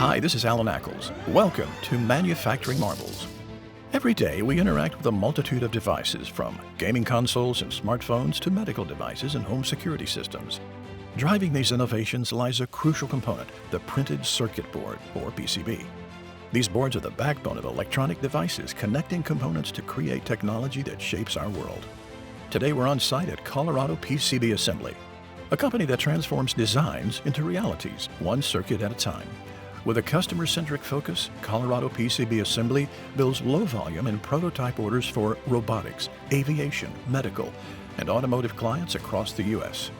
Hi, this is Alan Ackles. Welcome to Manufacturing Marvels. Every day we interact with a multitude of devices, from gaming consoles and smartphones to medical devices and home security systems. Driving these innovations lies a crucial component, the printed circuit board, or PCB. These boards are the backbone of electronic devices, connecting components to create technology that shapes our world. Today we're on site at Colorado PCB Assembly, a company that transforms designs into realities, one circuit at a time. With a customer-centric focus, Colorado PCB Assembly builds low-volume and prototype orders for robotics, aviation, medical, and automotive clients across the U.S.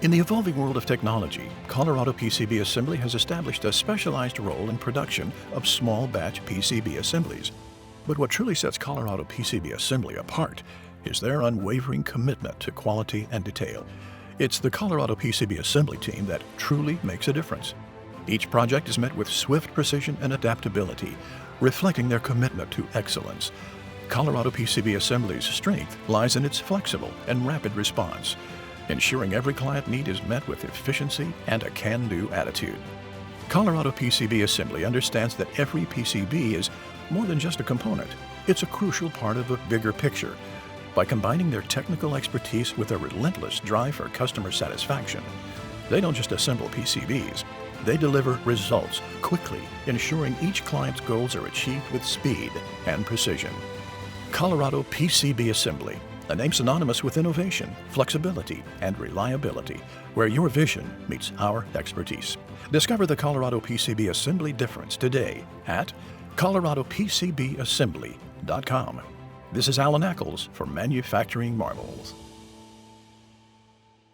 In the evolving world of technology, Colorado PCB Assembly has established a specialized role in production of small-batch PCB assemblies. But what truly sets Colorado PCB Assembly apart is their unwavering commitment to quality and detail. It's the Colorado PCB Assembly team that truly makes a difference. Each project is met with swift precision and adaptability, reflecting their commitment to excellence. Colorado PCB Assembly's strength lies in its flexible and rapid response, ensuring every client need is met with efficiency and a can-do attitude. Colorado PCB Assembly understands that every PCB is more than just a component. It's a crucial part of a bigger picture. By combining their technical expertise with a relentless drive for customer satisfaction, they don't just assemble PCBs, they deliver results quickly, ensuring each client's goals are achieved with speed and precision. Colorado PCB Assembly, a name synonymous with innovation, flexibility, and reliability, where your vision meets our expertise. Discover the Colorado PCB Assembly difference today at coloradopcbassembly.com. This is Alan Ackles for Manufacturing Marvels.